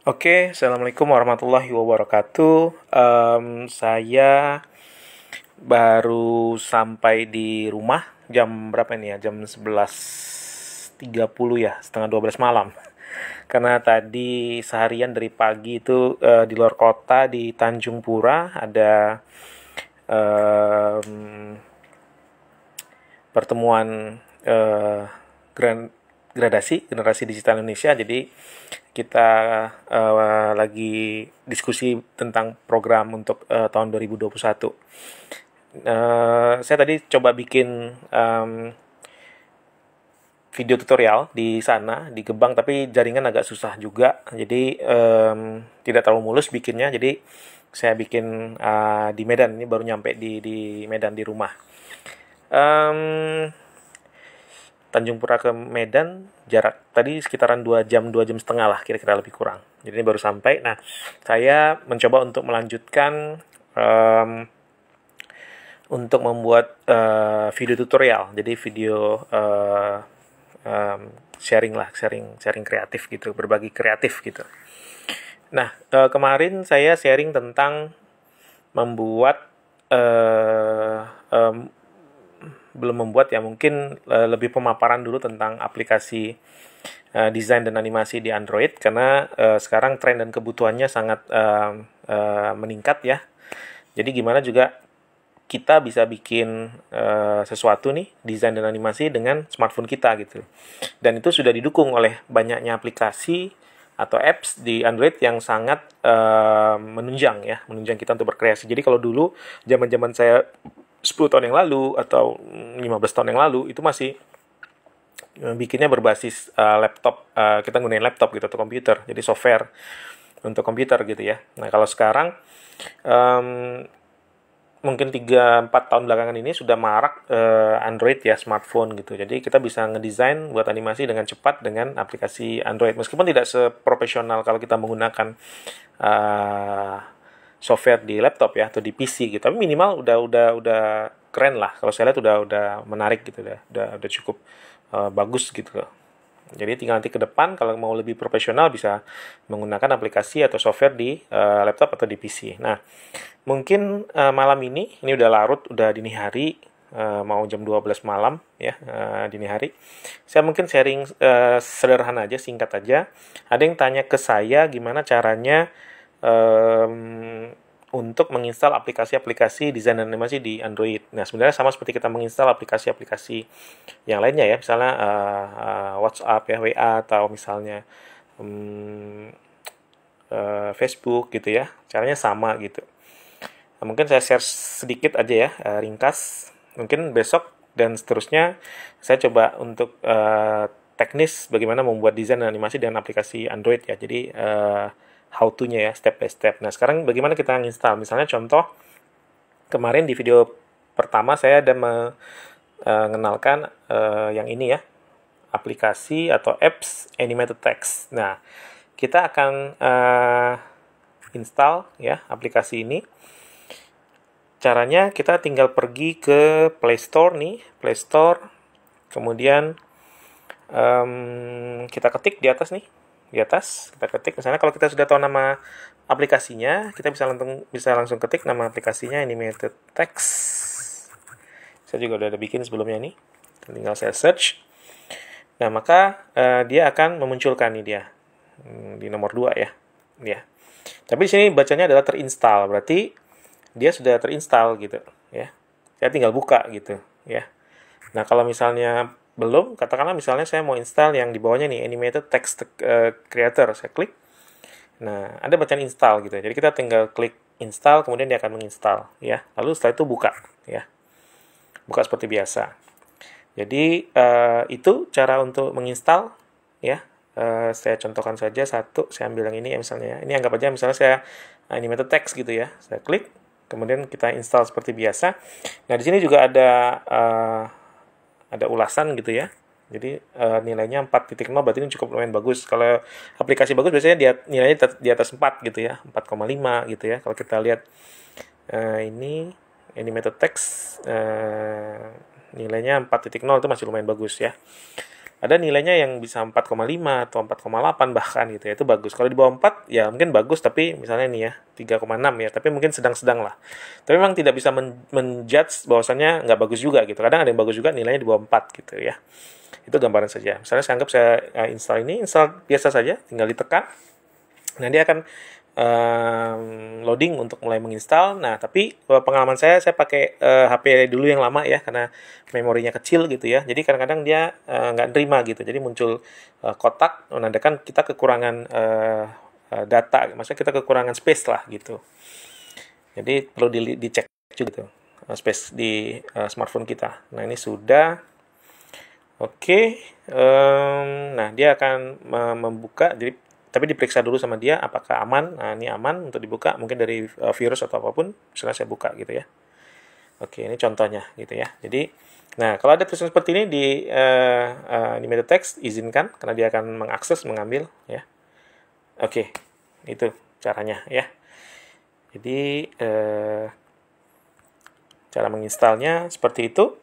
Oke, Assalamualaikum warahmatullahi wabarakatuh. Saya baru sampai di rumah jam berapa ini ya? Jam 11.30 ya, setengah 12 malam. Karena tadi seharian dari pagi itu di luar kota di Tanjung Pura ada em, pertemuan gradasi generasi digital Indonesia. Jadi kita lagi diskusi tentang program untuk tahun 2021. Saya tadi coba bikin video tutorial di sana di Gebang, tapi jaringan agak susah juga, jadi tidak terlalu mulus bikinnya. Jadi saya bikin di Medan, ini baru nyampe di Medan di rumah. Em, Tanjung Pura ke Medan jarak tadi sekitaran 2 jam 2 jam setengah lah, kira-kira lebih kurang. Jadi ini baru sampai. Nah, saya mencoba untuk melanjutkan untuk membuat video tutorial. Jadi video sharing lah, sharing kreatif gitu, berbagi kreatif gitu. Nah, kemarin saya sharing tentang membuat belum membuat ya, mungkin lebih pemaparan dulu tentang aplikasi desain dan animasi di Android, karena sekarang tren dan kebutuhannya sangat meningkat ya. Jadi gimana juga kita bisa bikin sesuatu nih, desain dan animasi dengan smartphone kita gitu. Dan itu sudah didukung oleh banyaknya aplikasi atau apps di Android yang sangat menunjang kita untuk berkreasi. Jadi kalau dulu zaman-zaman saya 10 tahun yang lalu atau 15 tahun yang lalu itu masih bikinnya berbasis laptop, kita gunain laptop gitu atau komputer, jadi software untuk komputer gitu ya. Nah, kalau sekarang um, mungkin 3-4 tahun belakangan ini sudah marak Android ya, smartphone gitu. Jadi kita bisa ngedesain buat animasi dengan cepat dengan aplikasi Android. Meskipun tidak seprofesional kalau kita menggunakan uh, software di laptop ya atau di PC gitu. Tapi minimal udah keren lah. Kalau saya lihat udah menarik gitu, udah cukup bagus gitu loh. Jadi tinggal nanti ke depan kalau mau lebih profesional bisa menggunakan aplikasi atau software di laptop atau di PC. Nah, mungkin malam ini udah larut, udah dini hari, mau jam 12 malam ya, dini hari. Saya mungkin sharing sederhana aja, singkat aja. Ada yang tanya ke saya gimana caranya untuk menginstal aplikasi-aplikasi desain dan animasi di Android. Nah, sebenarnya sama seperti kita menginstal aplikasi-aplikasi yang lainnya ya, misalnya WhatsApp ya, WA, atau misalnya Facebook gitu ya. Caranya sama gitu. Nah, mungkin saya share sedikit aja ya, ringkas. Mungkin besok dan seterusnya saya coba untuk teknis bagaimana membuat desain dan animasi dengan aplikasi Android ya. Jadi how to-nya ya, step by step. Nah, sekarang bagaimana kita install? Misalnya contoh, kemarin di video pertama saya ada mengenalkan yang ini ya, aplikasi atau apps animated text. Nah, kita akan install ya aplikasi ini. Caranya kita tinggal pergi ke Play Store nih, Play Store, kemudian kita ketik di atas nih, di atas kita ketik. Misalnya kalau kita sudah tahu nama aplikasinya, kita bisa langsung ketik nama aplikasinya, animated text. Saya juga udah ada bikin sebelumnya nih, tinggal saya search. Nah, maka dia akan memunculkan nih dia di nomor 2 ya, dia. Tapi di sini bacanya adalah terinstall, berarti dia sudah terinstall gitu ya. Saya tinggal buka gitu ya. Nah, kalau misalnya belum, katakanlah misalnya saya mau install yang di bawahnya nih, Animated Text Creator, saya klik. Nah, ada bacaan install gitu. Jadi kita tinggal klik install, kemudian dia akan menginstal ya. Lalu setelah itu buka ya. Buka seperti biasa. Jadi itu cara untuk menginstal ya. Saya contohkan saja satu, saya ambil yang ini ya misalnya. Ini anggap aja misalnya saya animated text gitu ya. Saya klik, kemudian kita install seperti biasa. Nah, di sini juga ada ulasan gitu ya. Jadi nilainya 4.0, berarti ini cukup lumayan bagus. Kalau aplikasi bagus biasanya nilainya di atas 4 gitu ya, 4,5 gitu ya. Kalau kita lihat ini animated text nilainya 4.0 itu masih lumayan bagus ya. ada nilainya yang bisa 4,5 atau 4,8 bahkan gitu ya, itu bagus. Kalau di bawah 4 ya mungkin bagus, tapi misalnya nih ya 3,6 ya, tapi mungkin sedang-sedang lah. Tapi memang tidak bisa menjudge bahwasannya nggak bagus juga gitu. Kadang ada yang bagus juga nilainya di bawah 4 gitu ya. Itu gambaran saja. Misalnya saya anggap saya install biasa saja, tinggal ditekan. Nah, dia akan loading untuk mulai menginstal. Nah, tapi pengalaman saya pakai HP dulu yang lama ya, karena memorinya kecil gitu ya. Jadi kadang-kadang dia nggak nerima gitu. Jadi muncul kotak menandakan kita kekurangan data, maksudnya kita kekurangan space lah gitu. Jadi perlu dicek juga gitu, space di smartphone kita. Nah, ini sudah. Oke. Nah, dia akan membuka. Jadi tapi diperiksa dulu sama dia apakah aman. Nah, ini aman untuk dibuka, mungkin dari virus atau apapun. Misalnya saya buka gitu ya. Oke, ini contohnya gitu ya. Jadi, nah kalau ada tulisan seperti ini di animated text, izinkan karena dia akan mengakses, mengambil ya. Oke, itu caranya ya. Jadi cara menginstalnya seperti itu.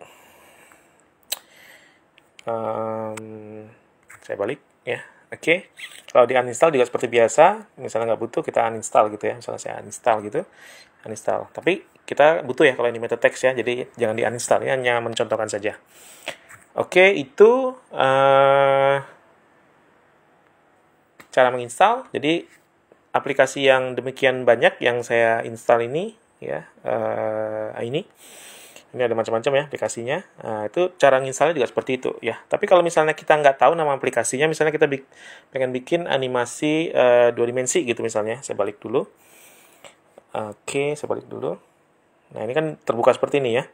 Saya balik ya. Oke. Kalau di uninstall juga seperti biasa, misalnya nggak butuh kita uninstall gitu ya. Misalnya saya uninstall gitu, uninstall. Tapi kita butuh ya kalau animated text ya, jadi jangan di uninstall. Ini hanya mencontohkan saja. Oke, itu cara menginstal. Jadi aplikasi yang demikian banyak yang saya install ini ya, ini ada macam-macam ya aplikasinya. Nah, itu cara nginstalnya juga seperti itu ya. Tapi kalau misalnya kita nggak tahu nama aplikasinya, misalnya kita pengen bikin animasi 2 dimensi gitu misalnya. Saya balik dulu. Oke, saya balik dulu. Nah, ini kan terbuka seperti ini ya.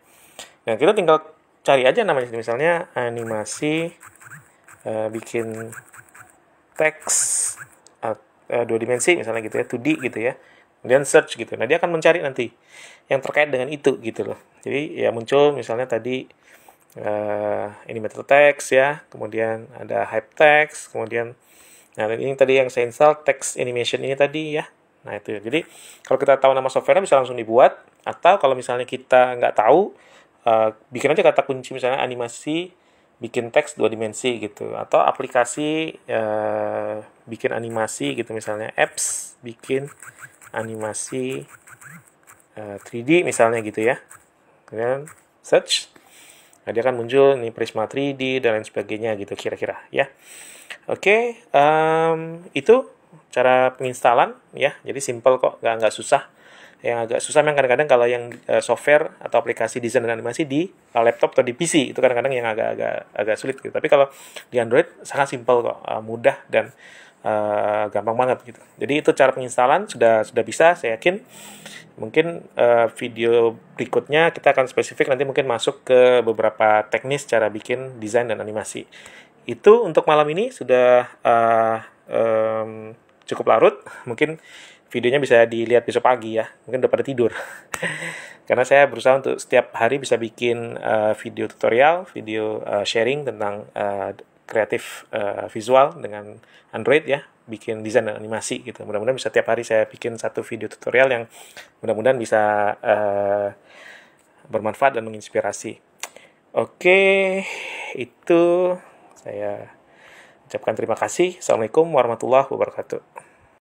Nah, kita tinggal cari aja namanya. Misalnya animasi bikin teks 2 dimensi misalnya gitu ya, 2D gitu ya. Kemudian search gitu. Nah, dia akan mencari nanti yang terkait dengan itu gitu loh. Jadi ya muncul misalnya tadi animated text ya, kemudian ada hypertext, kemudian nah ini tadi yang saya install text animation ini tadi ya. Nah itu. Jadi kalau kita tahu nama softwarenya bisa langsung dibuat, atau kalau misalnya kita nggak tahu, bikin aja kata kunci misalnya animasi bikin teks 2 dimensi gitu, atau aplikasi bikin animasi gitu misalnya apps bikin animasi 3D misalnya gitu ya. Kemudian search. Nah, dia akan muncul ini Prisma 3D dan lain sebagainya gitu kira-kira ya. Oke, itu cara penginstalan ya. Jadi simple kok, nggak susah. Yang agak susah memang kadang-kadang kalau yang software atau aplikasi desain dan animasi di laptop atau di PC itu kadang-kadang yang agak sulit gitu. Tapi kalau di Android sangat simple kok, mudah dan gampang banget gitu. Jadi itu cara penginstalan sudah bisa, saya yakin. Mungkin video berikutnya kita akan spesifik nanti mungkin masuk ke beberapa teknis cara bikin desain dan animasi. Itu untuk malam ini sudah cukup larut. Mungkin videonya bisa dilihat besok pagi ya. Mungkin udah pada tidur. Karena saya berusaha untuk setiap hari bisa bikin video tutorial, video sharing tentang kreatif visual dengan Android ya, bikin desain dan animasi gitu. Mudah-mudahan bisa tiap hari saya bikin satu video tutorial yang mudah-mudahan bisa bermanfaat dan menginspirasi. Oke, itu saya ucapkan terima kasih. Assalamualaikum warahmatullahi wabarakatuh.